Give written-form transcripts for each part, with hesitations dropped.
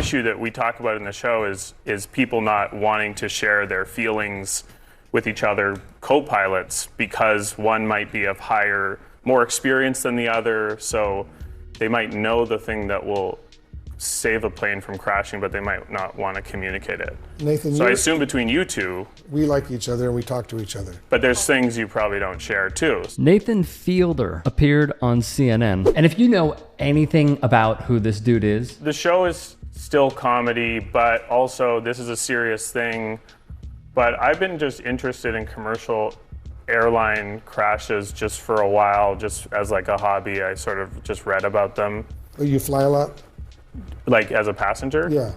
issue that we talk about in the show is people not wanting to share their feelings with each other, co-pilots, because one might be of more experience than the other, so they might know the thing that will save a plane from crashing, but they might not want to communicate it. Nathan, so I assume between you two, we like each other and we talk to each other. But there's things you probably don't share too. Nathan Fielder appeared on CNN. And if you know anything about who this dude is, the show is still comedy, but also this is a serious thing. But I've been just interested in commercial airline crashes just for a while, just as like a hobby. I sort of just read about them. You fly a lot? Like as a passenger? Yeah.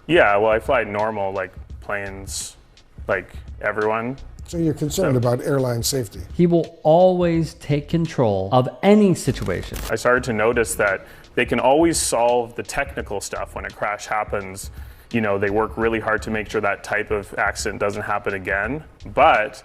Yeah, well, I fly normal, like planes, like everyone. So you're concerned about airline safety? He will always take control of any situation. I started to notice that they can always solve the technical stuff when a crash happens. You know, they work really hard to make sure that type of accident doesn't happen again. But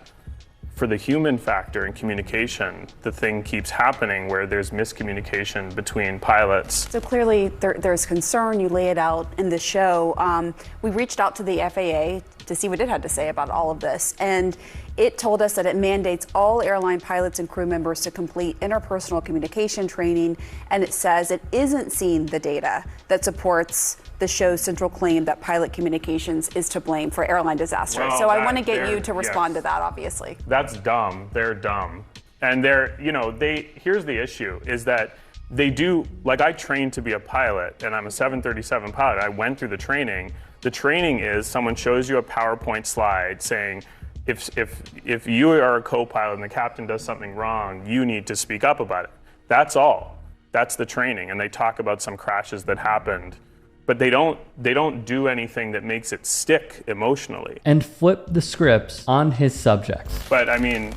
for the human factor in communication, the thing keeps happening where there's miscommunication between pilots. So clearly there's concern. You lay it out in the show. We reached out to the FAA to see what it had to say about all of this. And it told us that it mandates all airline pilots and crew members to complete interpersonal communication training. And it says it isn't seeing the data that supports the show's central claim that pilot communications is to blame for airline disasters. Well, so I want to get you to respond to that, obviously. That's dumb. They're dumb. And here's the issue, is that they do, like I trained to be a pilot, and I'm a 737 pilot. I went through the training. The training is someone shows you a PowerPoint slide saying, if you are a co-pilot and the captain does something wrong, you need to speak up about it. That's all. That's the training. And they talk about some crashes that happened. But they don't do anything that makes it stick emotionally. And flip the scripts on his subjects. But I mean,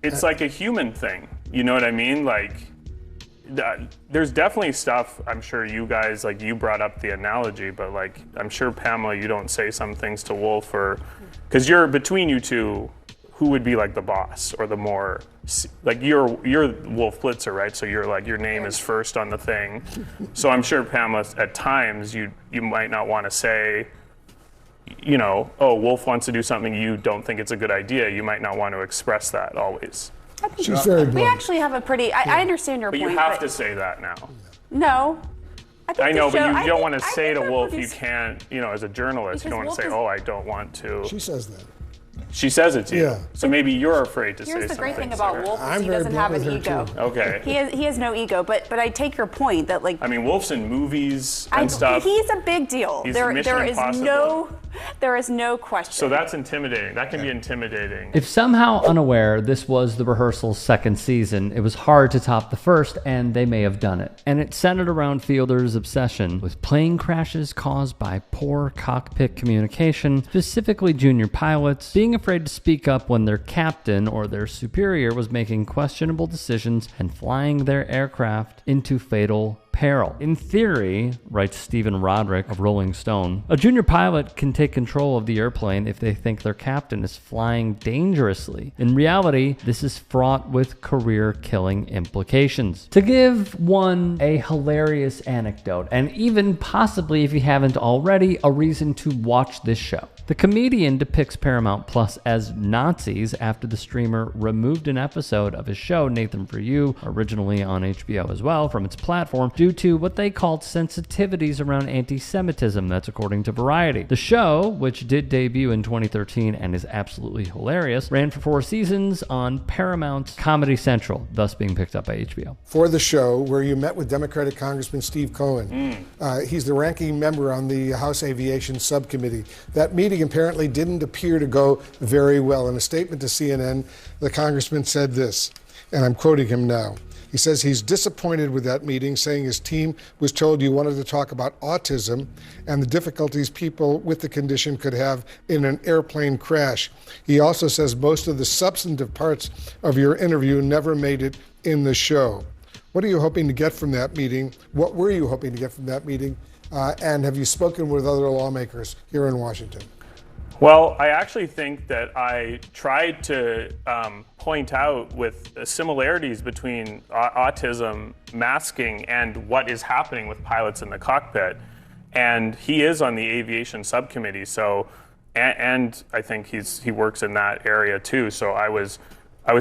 it's like a human thing. You know what I mean? Like, there's definitely stuff, I'm sure you guys, like you brought up the analogy, but like, I'm sure Pamela, you don't say some things to Wolf, or, because you're between you two, who would be like the boss or the more, like you're Wolf Blitzer, right? So you're like, your name is first on the thing. So I'm sure Pamela, at times you might not want to say, you know, oh, Wolf wants to do something, you don't think it's a good idea. You might not want to express that always. She's very blunt. We actually have a pretty, I understand your point. But you have to say that now. No. I know, but you don't want to say to Wolf, you can't, you know, as a journalist, you don't want to say, oh, I don't want to. She says that. She says it to you. Yeah. So maybe you're afraid to say something. Here's the great thing about Wolf is he very doesn't have an blunt with her, ego. too. Okay. He has no ego, but I take your point that like. I mean, Wolf's in movies and stuff. He's a big deal. He's There is no question. So that's intimidating. That can be intimidating. If somehow unaware this was the Rehearsal's second season, it was hard to top the first, and they may have done it. And it centered around Fielder's obsession with plane crashes caused by poor cockpit communication, specifically junior pilots, being afraid to speak up when their captain or their superior was making questionable decisions and flying their aircraft into fatal peril. In theory, writes Stephen Roderick of Rolling Stone, a junior pilot can take control of the airplane if they think their captain is flying dangerously. In reality, this is fraught with career-killing implications. To give one a hilarious anecdote, and even possibly, if you haven't already, a reason to watch this show. The comedian depicts Paramount Plus as Nazis after the streamer removed an episode of his show, Nathan For You, originally on HBO as well, from its platform due to what they called sensitivities around anti-Semitism. That's according to Variety. The show, which did debut in 2013 and is absolutely hilarious, ran for 4 seasons on Paramount's Comedy Central, thus being picked up by HBO. For the show, where you met with Democratic Congressman Steve Cohen. He's the ranking member on the House Aviation Subcommittee. That meeting apparently didn't appear to go very well. In a statement to CNN, the congressman said this, and I'm quoting him now. He says he's disappointed with that meeting, saying his team was told you wanted to talk about autism and the difficulties people with the condition could have in an airplane crash. He also says most of the substantive parts of your interview never made it in the show. What are you hoping to get from that meeting? What were you hoping to get from that meeting? And have you spoken with other lawmakers here in Washington? Well, I actually think that I tried to point out with similarities between autism, masking, and what is happening with pilots in the cockpit. And he is on the aviation subcommittee, so, and I think he works in that area too. So I was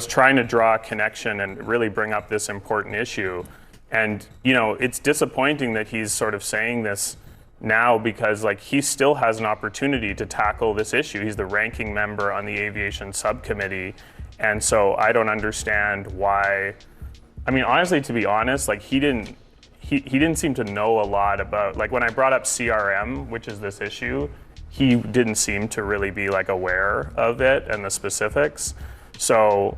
trying to draw a connection and really bring up this important issue. And, you know, it's disappointing that he's sort of saying this now, because like he still has an opportunity to tackle this issue. He's the ranking member on the aviation subcommittee. And so I don't understand why. I mean, honestly, to be honest, like he didn't seem to know a lot about, like when I brought up CRM, which is this issue, he didn't seem to really be like aware of it and the specifics. So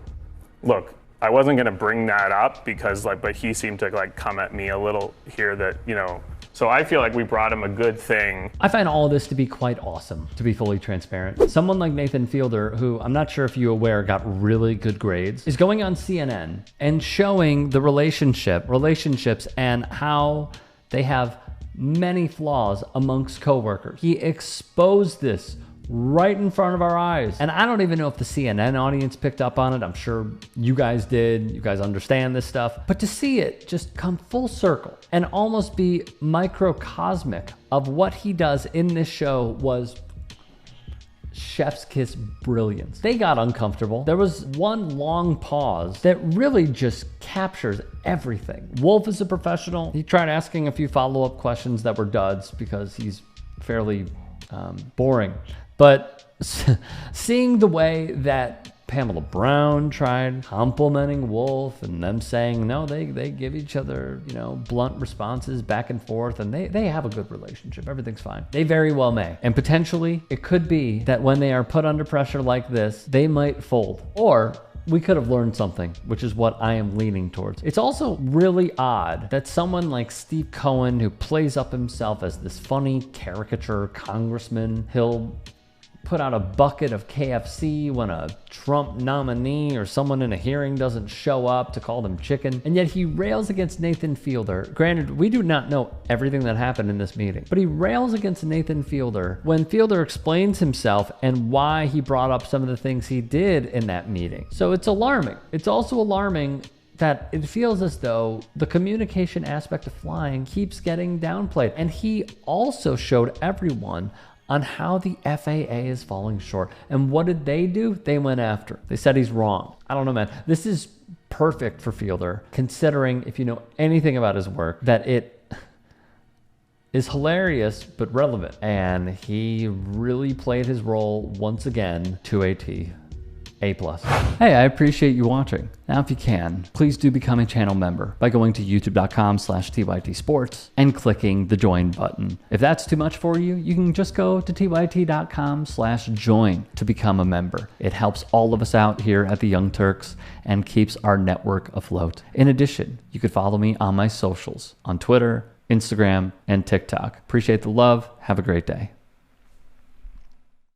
look, I wasn't going to bring that up because like, but he seemed to like come at me a little here that, you know, so I feel like we brought him a good thing. I find all of this to be quite awesome, to be fully transparent. Someone like Nathan Fielder, who I'm not sure if you're aware got really good grades, is going on CNN and showing the relationships and how they have many flaws amongst coworkers. He exposed this right in front of our eyes. And I don't even know if the CNN audience picked up on it. I'm sure you guys did. You guys understand this stuff. But to see it just come full circle and almost be microcosmic of what he does in this show was chef's kiss brilliance. They got uncomfortable. There was one long pause that really just captures everything. Wolf is a professional. He tried asking a few follow-up questions that were duds because he's fairly boring. But seeing the way that Pamela Brown tried complimenting Wolf and them saying, no, they give each other, you know, blunt responses back and forth, and they have a good relationship. Everything's fine. They very well may. And potentially it could be that when they are put under pressure like this, they might fold. Or we could have learned something, which is what I am leaning towards. It's also really odd that someone like Steve Cohen, who plays up himself as this funny caricature congressman, he'll put out a bucket of KFC when a Trump nominee or someone in a hearing doesn't show up to call them chicken. And yet he rails against Nathan Fielder. Granted, we do not know everything that happened in this meeting, but he rails against Nathan Fielder when Fielder explains himself and why he brought up some of the things he did in that meeting. So it's alarming. It's also alarming that it feels as though the communication aspect of flying keeps getting downplayed. And he also showed everyone on how the FAA is falling short. And what did they do? They went after. They said he's wrong. I don't know, man. This is perfect for Fielder, considering, if you know anything about his work, that it is hilarious but relevant. And he really played his role once again to a T. A+. Hey, I appreciate you watching. Now, if you can, please do become a channel member by going to youtube.com/TYTsports and clicking the join button. If that's too much for you, you can just go to tyt.com/join to become a member. It helps all of us out here at the Young Turks and keeps our network afloat. In addition, you could follow me on my socials on Twitter, Instagram, and TikTok. Appreciate the love. Have a great day.